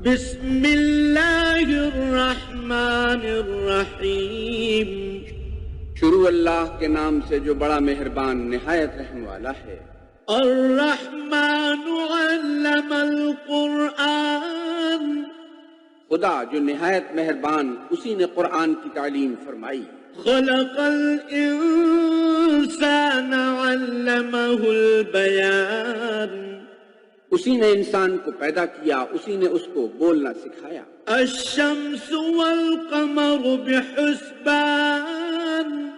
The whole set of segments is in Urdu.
بسم اللہ الرحمن الرحیم. شروع اللہ کے نام سے جو بڑا مہربان نہایت رحم والا ہے. الرحمن علم القرآن. خدا جو نہایت مہربان اسی نے قرآن کی تعلیم فرمائی. خلق الانسان علمہ البیان. اسی نے انسان کو پیدا کیا، اسی نے اس کو بولنا سکھایا. الشمس والقمر بحسبان.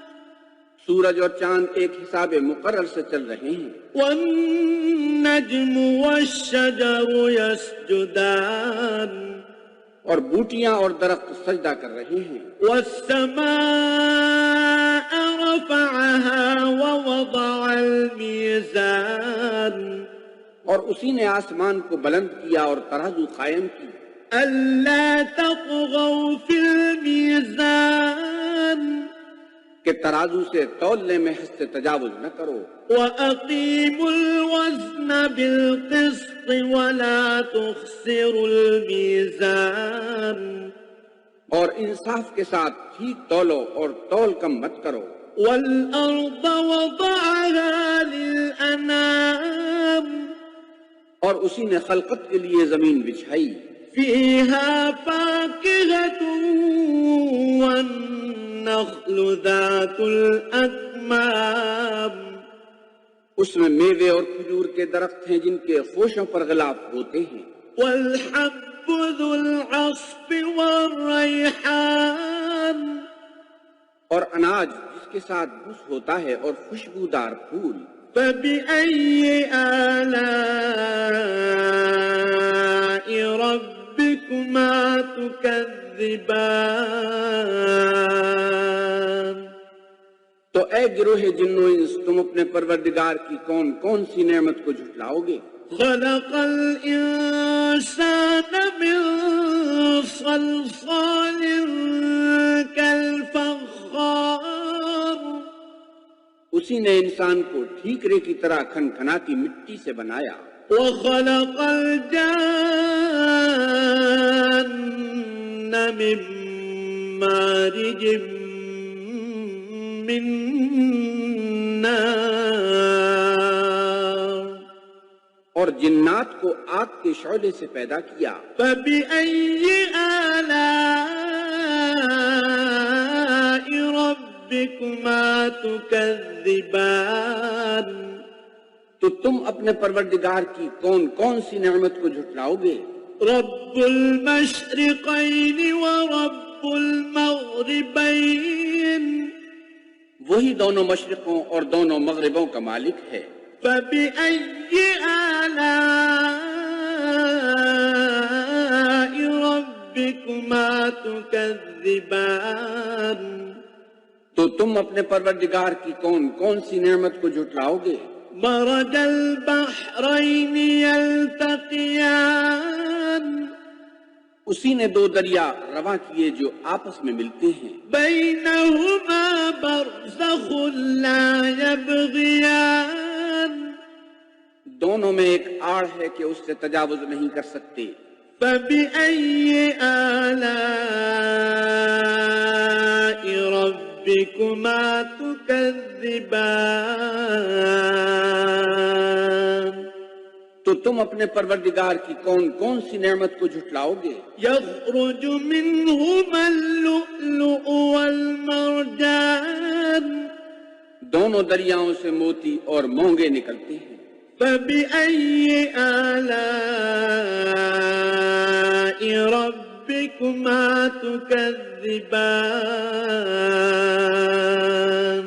سورج اور چاند ایک حساب مقرر سے چل رہے ہیں. والنجم والشجر يسجدان. اور بوٹیاں اور درخت سجدہ کر رہے ہیں. والسماء رفعها ووضع الميزان. اور اسی نے آسمان کو بلند کیا اور ترازو قائم کی. ألا تطغوا في الميزان. کہ ترازو سے تولنے میں حد سے تجاوز نہ کرو. وأقيموا الوزن بالقسط ولا تخسروا الميزان. اور انصاف کے ساتھ ٹھیک تولو اور تول کم مت کرو. والأرض وضعها للأنام. اور اسی نے خلقت کے لیے زمین بچھائی. فيها فاكهة والنخل ذات الأكمام. اس میں میوے اور کھجور کے درخت ہیں جن کے خوشوں پر غلاف ہوتے ہیں. والحب ذو العصف والريحان. اور اناج جس کے ساتھ بوس ہوتا ہے اور خوشبودار پھول. فبأي آلاء ربكما تكذبان. تو اے گروہ جن و انس تم اپنے پروردگار کی کون کون سی نعمت کو جھٹلاؤ گے. خلق الإنسان من صلصال كالفخار. اسی نے انسان کو ٹھیکرے کی طرح کھنکھناتی مٹی سے بنایا. وخلق الجان من مارج من نار. اور جنات کو آگ کے شعلے سے پیدا کیا. فبأي آلاء ربكما تكذبان. تو تم اپنے پروردگار کی کون کون سی نعمت کو جھٹلاؤ گے. رب المشرقين ورب المغربين. وہی دونوں مشرقوں اور دونوں مغربوں کا مالک ہے. فبأي آلاء ربكما تكذبان. تو تم اپنے پروردگار کی کون کون سی نعمت کو جھٹلاؤ گے. مرج البحرين يلتقيان. اسی نے دو دریا رواں کیے جو آپس میں ملتے ہیں. بينهما برزخ لا يبغيان. دونوں میں ایک آڑ ہے کہ اس سے تجاوز نہیں کر سکتے. فبأي آلاء ربكما تكذبان. تو تم اپنے پروردگار کی کون کون سی نعمت کو جھٹلاؤ گے. يخرج منهما اللؤلؤ والمرجان. دونوں دریاؤں سے موتی اور مونگے نکلتے ہیں. فبأي آلاء ربكما تكذبان.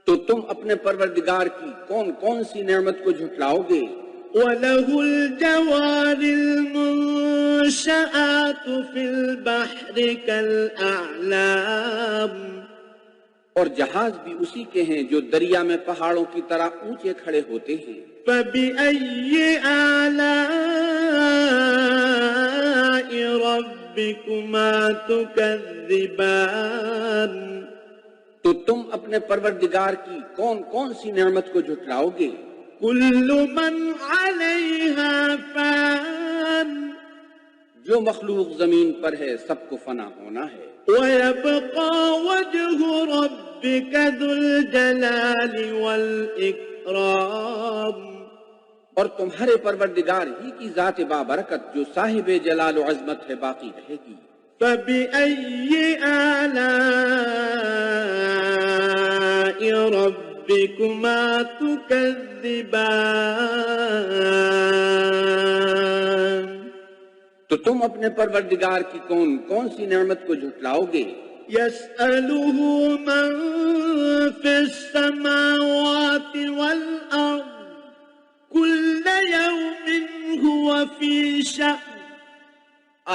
تو تم اپنے پروردگار کی کون کون سی نعمت کو جھٹلاؤ گے. وله الجوار المنشآت في البحر كالأعلام. اور جہاز بھی اسی کے ہیں جو دریا میں پہاڑوں کی طرح اونچے کھڑے ہوتے ہیں. فبأي آلاء ربكما تكذبان. تو تم اپنے پروردگار کی کون کون سی نعمت کو جھٹلاؤ گے. كل من عليها فان. جو مخلوق زمین پر ہے سب کو فنا ہونا ہے، وَيَبْقَى وَجْهُ رَبِّكَ ذُو الْجَلَالِ وَالْإِكْرَامِ، اور تمہارے پروردگار ہی کی ذات بابرکت جو صاحب جلال و عظمت ہے باقی رہے گی۔ فَبِأَيِّ آلَاءِ رَبِّكُمَا تُكَذِّبَانِ، تو تم اپنے پروردگار کی کون کون سی نعمت کو جھٹلاؤ گے؟ يَسْأَلُهُ مَن فِي السَّمَاوَاتِ وَالْأَرْضِ كُلَّ يَوْمٍ هُوَ فِي شَأْنٍ،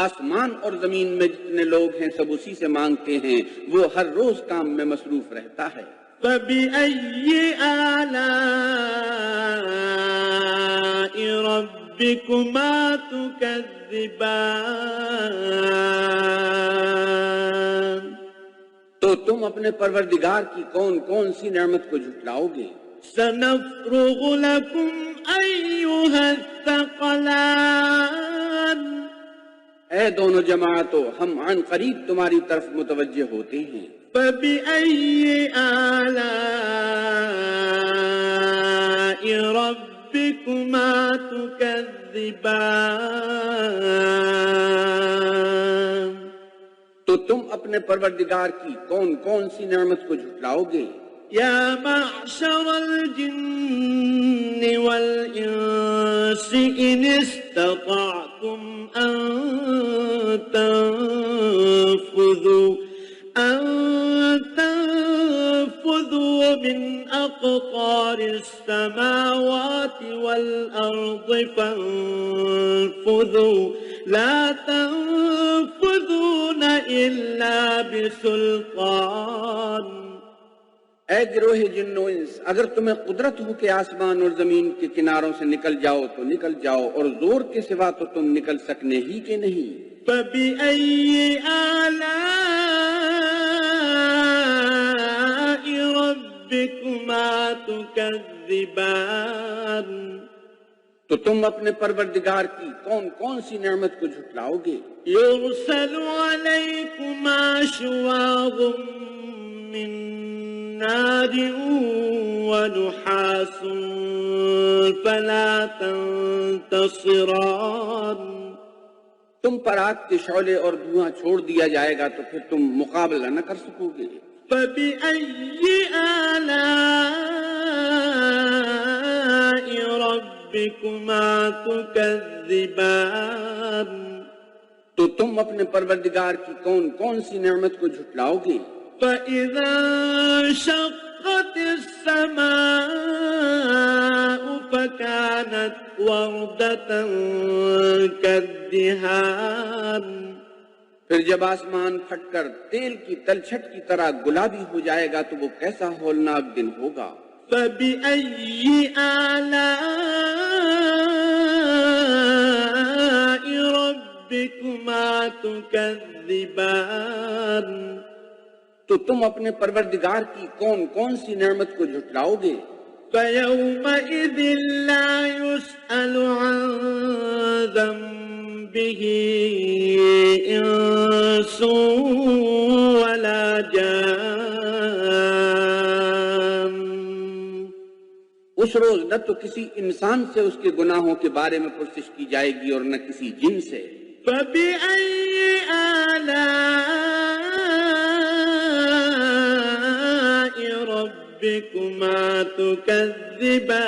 آسمان اور زمین میں جتنے لوگ ہیں سب اسی سے مانگتے ہیں، وہ ہر روز کام میں مصروف رہتا ہے۔ فَبِأَيِّ آلَاءِ رَبِّكُمَا تُكَذِّبَانِ، تو تم اپنے پروردگار کی کون کون سی نعمت کو جھٹلاؤ گے؟ سَنَفْرُغُ لَكُمْ أَيُّهَ الثَّقَلَانِ، اے دونوں جماعتوں، ہم عن قریب تمہاری طرف متوجہ ہوتے ہیں۔ فَبِأَيِّ آلَاءِ رَبِّكُمَا تُكَذِّبَانِ، تو تم اپنے پروردگار کی کون کون سی نعمت کو جھٹلاؤ گے؟ یا معشر الجن والانس ان استطعتم ان تنفذوا من اقطار السماوات والارض فانفذوا لا تنفذون الا بسلطان۔ اے گروہ جن و انس، اگر تمہیں قدرت ہو کہ آسمان اور زمین کے کناروں سے نکل جاؤ تو نکل جاؤ، اور زور کے سوا تو تم نکل سکنے ہی کے نہیں۔ فَبِأَيِّ آلَاءِ رَبِّكُمَا تُكَذِّبَانِ، تو تم اپنے پروردگار کی کون کون سی نعمت کو جھٹلاؤ گے؟ يُرْسَلُ عَلَيْكُمَا شُوَاظٌ مِّن نَّارٍ وَنُحَاسٌ فَلَا تَنتَصِرَانِ، تم پر آگ کے شعلے اور دھواں چھوڑ دیا جائے گا تو پھر تم مقابلہ نہ کر سکو گے۔ فَبِأَيِّ آلَاءِ رَبِّكُمَا تُكَذِّبَانِ، تو تم اپنے پروردگار کی کون کون سی نعمت کو جھٹلاؤ گے؟ فَإِذَا انشَقَّتِ السَّمَاءُ فَكَانَتْ وَرْدَةً كَالدِّهَانِ، پھر جب آسمان پھٹ کر تیل کی تلچھٹ کی طرح گلابی ہو جائے گا تو وہ کیسا ہولناک دن ہوگا۔ فَبِأَيِّ آلَاءِ رَبِّكُمَا تُكَذِّبَانِ، تو تم اپنے پروردگار کی کون کون سی نعمت کو جھٹلاؤ گے؟ فَيَوْمَئِذٍ لَا يُسْأَلُ عَن ذَنبِهِ إِنسٌ وَلَا جَانٌّ، اس روز نہ تو کسی انسان سے اس کے گناہوں کے بارے میں پرسش کی جائے گی اور نہ کسی جن سے۔ فَبِأَيِّ آلَاءِ رَبِّكُمَا تُكَذِّبَانِ،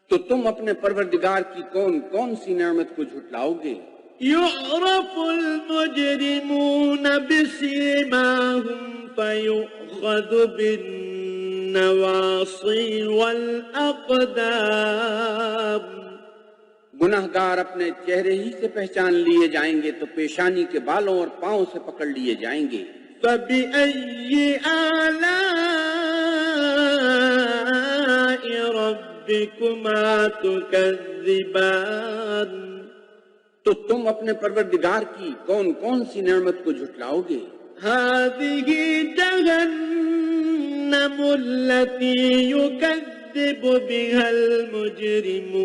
تو تم اپنے پروردگار کی کون کون سی نعمت کو جھٹلاؤ گے؟ يُعْرَفُ الْمُجْرِمُونَ بِسِيمَاهُمْ فَيُؤْخَذُ بِالنَّوَاصِي وَالْأَقْدَامِ، گناہگار اپنے چہرے ہی سے پہچان لیے جائیں گے تو پیشانی کے بالوں اور پاؤں سے پکڑ لیے جائیں گے. فَبِأَيِّ آلَاءِ رَبِّكُمَا تُكَذِّبَانِ. تو تم اپنے پروردگار کی کون کون سی نعمت کو جھٹلاؤ گے؟ هَذِهِ جَهَنَّمُ الَّتِي يُكَذِّبُ بِهَا الْمُجْرِمُونَ.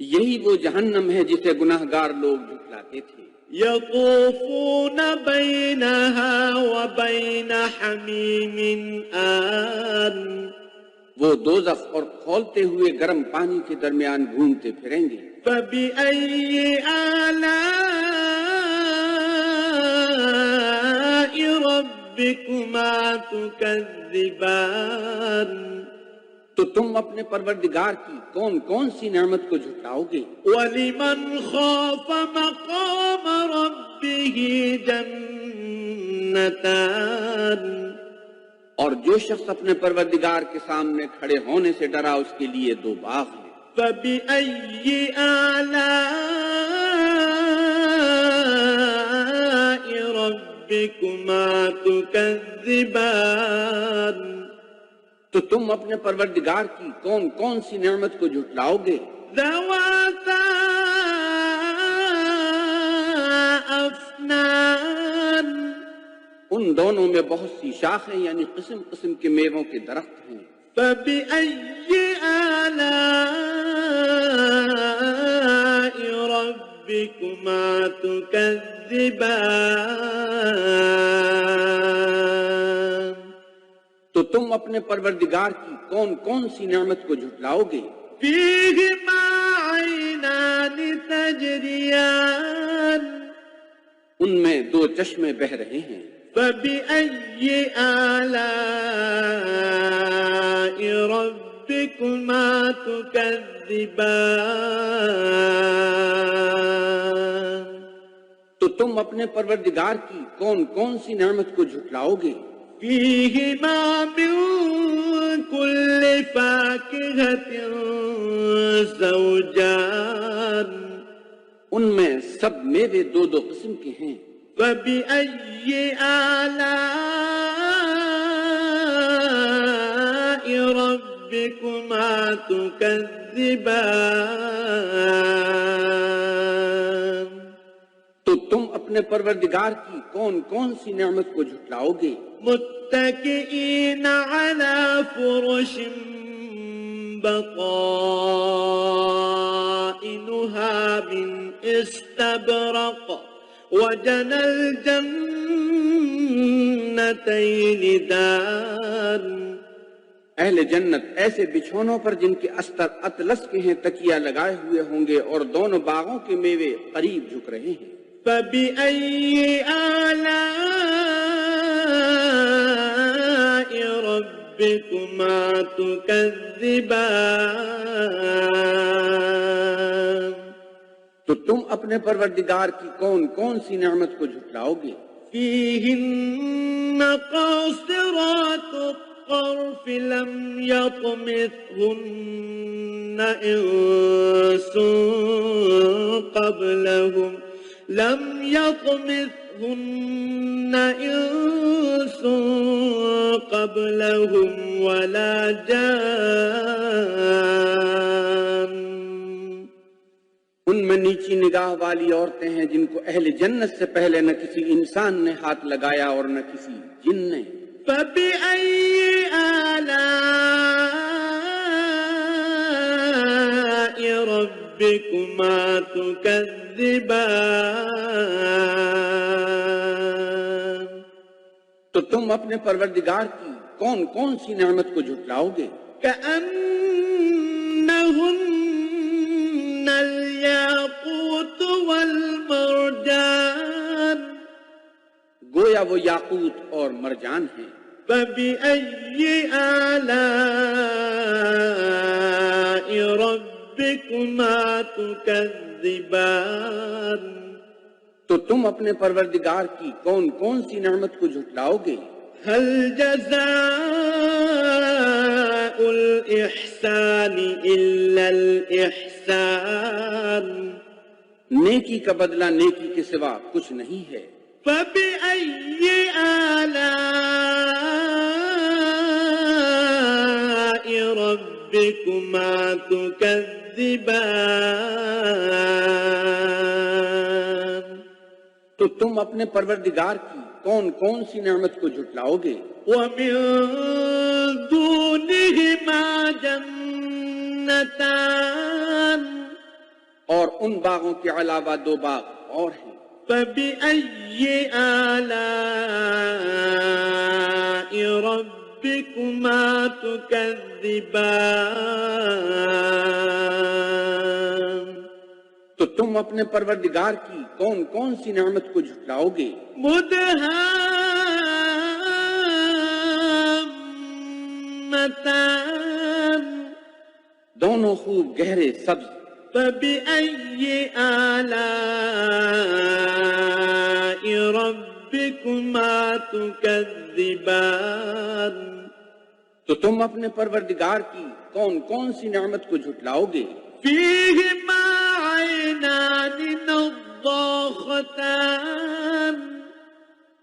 یہی وہ جہنم ہے جسے گناہگار لوگ جھٹلاتے تھے. يطوفون بينها وبين حميم آن وہ دوزخ اور کھولتے ہوئے گرم پانی کے درمیان گھومتے پھریں گے. فبأي آلاء ربكما تكذبان تو تم اپنے پروردگار کی کون کون سی نعمت کو جھٹلاؤ گے؟ ولمن خاف مقام ربه جنتان اور جو شخص اپنے پروردگار کے سامنے کھڑے ہونے سے ڈرا اس کے لیے 2 باغ ہیں. فبأي آلاء ربكما تكذبان تو تم اپنے پروردگار کی کون کون سی نعمت کو جھٹلاؤ گے؟ ذواتا افنان ان دونوں میں بہت سی شاخیں یعنی قسم قسم کے میووں کے درخت ہیں. فبأي آلاء ربكما تكذبان تو تم اپنے پروردگار کی کون کون سی نعمت کو جھٹلاؤ گے؟ فيهما عينان تجريان ان میں 2 چشمے بہ رہے ہیں. فبأي آلاء ربكما تكذبان تو تم اپنے پروردگار کی کون کون سی نعمت کو جھٹلاؤ گے؟ فيهما من كل فاكهة زوجان ان میں سب میوے 2 قسم کے ہیں. فبأي آلاء ربكما تكذبان تو تم اپنے پروردگار کی کون کون سی نعمت کو جھٹلاؤ گے؟ متكئين على فرش بطائنها من استبرق وجنى الجنتين دان اہل جنت ایسے بچھونوں پر جن کے استر اطلس کے ہیں تکیہ لگائے ہوئے ہوں گے اور دونوں باغوں کے میوے قریب جھک رہے ہیں. فبأي آلاء ربكما تكذبان تو تم اپنے پروردگار کی کون کون سی نعمت کو جھٹلاؤ گے؟ فيهن قاصرات الطرف لم يطمثهن إنس قبلهم ولا جان ان میں نیچی نگاہ والی عورتیں ہیں جن کو اہل جنت سے پہلے نہ کسی انسان نے ہاتھ لگایا اور نہ کسی جن نے. فبأي آلاء ربكما تكذبان تو تم اپنے پروردگار کی کون کون سی نعمت کو جھٹلاؤ گے؟ كأنهن الياقوت والمرجان گویا وہ یاقوت اور مرجان ہیں. فبأي آلاء ربكما تكذبان تو تم اپنے پروردگار کی کون کون سی نعمت کو جھٹلاؤ گے؟ هل جزاء الإحسان إلا الإحسان نیکی کا بدلہ نیکی کے سوا کچھ نہیں ہے. فبأي آلاء ربكما تكذبان تو تم اپنے پروردگار کی کون کون سی نعمت کو جھٹلاؤ گے؟ ومن دونهما جنتان اور ان باغوں کے علاوہ 2 باغ اور ہیں۔ فَبِأَيِّ آلَاءِ رَبِّكُمَا تُكَذِّبَانِ؟ تو تم اپنے پروردگار کی کون کون سی نعمت کو جھٹلاؤ گے؟ مُدْهَامَّتَانِ، دونوں خوب گہرے سبز۔ فَبِأَيِّ آلَاءِ رَبِّكُمَا تُكَذِّبَانِ؟ تو تم اپنے پروردگار کی کون کون سی نعمت کو جھٹلاؤ گے؟ فِيهِمَا عَيْنَانِ نَضَّاخَتَانِ،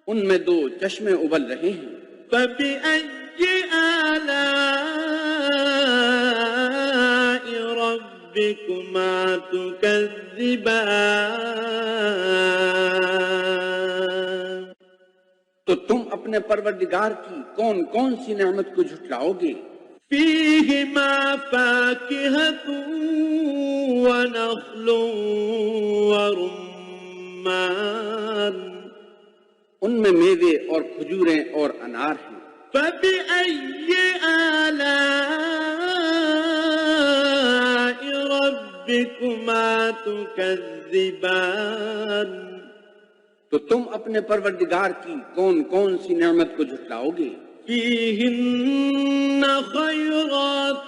ان میں 2 چشمے ابل رہے ہیں۔ فَبِأَيِّ آلَاءِ رَبِّكُمَا تُكَذِّبَانِ؟ تو تم اپنے پروردگار کی کون کون سی نعمت کو جھٹلاؤ گے؟ فِيهِمَا فَاكِهَةٌ وَنَخْلٌ وَرُمَّانٌ، ان میں میوے اور کھجوریں اور انار ہیں۔ فَبِأَيِّ آلَاءِ رَبِّكُمَا تُكَذِّبَانِ؟ تو تم اپنے پروردگار کی کون کون سی نعمت کو جھٹلاؤ گے؟ فِيهِنَّ خَيْرَاتٌ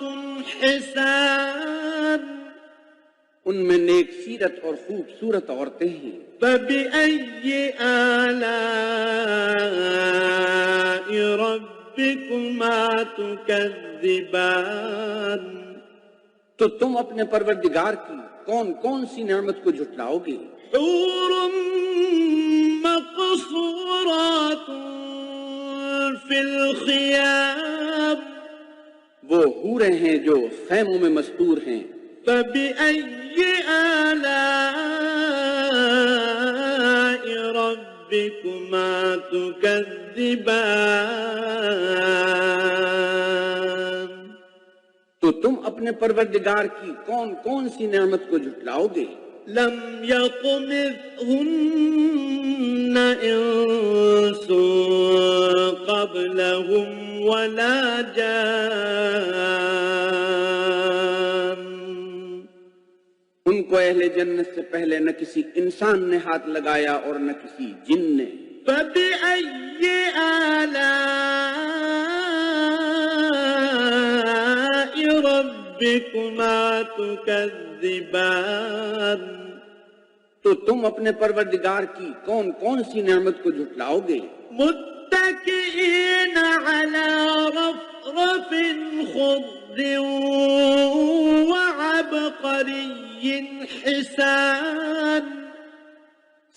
حِسَانٌ، ان میں نیک سیرت اور خوبصورت عورتیں ہیں۔ فَبِأَيِّ آلَاءِ رَبِّكُمَا تُكَذِّبَانِ؟ تو تم اپنے پروردگار کی کون کون سی نعمت کو جھٹلاؤ گے؟ حور مقصورات فی الخیام، وہ حوریں ہیں جو خیموں میں مستور ہیں۔ فَبِأَيِّ آلَاءِ رَبِّكُمَا تُكَذِّبَانِ؟ تو تم اپنے پروردگار کی کون کون سی نعمت کو جھٹلاؤ گے؟ لم يطمثهن انس قبلهم ولا جان، ان کو اہل جنت سے پہلے نہ کسی انسان نے ہاتھ لگایا اور نہ کسی جن نے۔ فَبِأَيِّ آلَاءِ رَبِّكُمَا تُكَذِّبَانِ؟ تو تم اپنے پروردگار کی کون کون سی نعمت کو جھٹلاؤ گے؟ متكئين على رفرف خضر وعبقري حسان،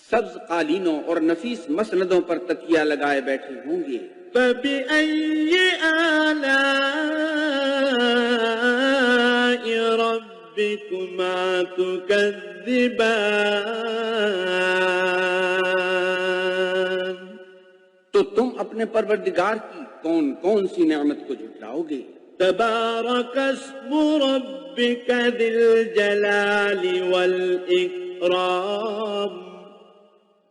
سبز قالینوں اور نفیس مسندوں پر تکیہ لگائے بیٹھے ہوں گے۔ فَبِأَيِّ آلَاءِ رَبِّكُمَا تُكَذِّبَانِ؟ تو تم اپنے پروردگار کی کون کون سی نعمت کو جھٹلاؤ گے؟ تبارک اسم ربک ذی الجلال والاکرام،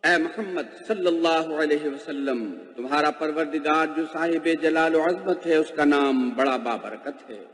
اے محمد صلی اللہ علیہ وسلم، تمہارا پروردگار جو صاحب جلال و عظمت ہے، اس کا نام بڑا بابرکت ہے۔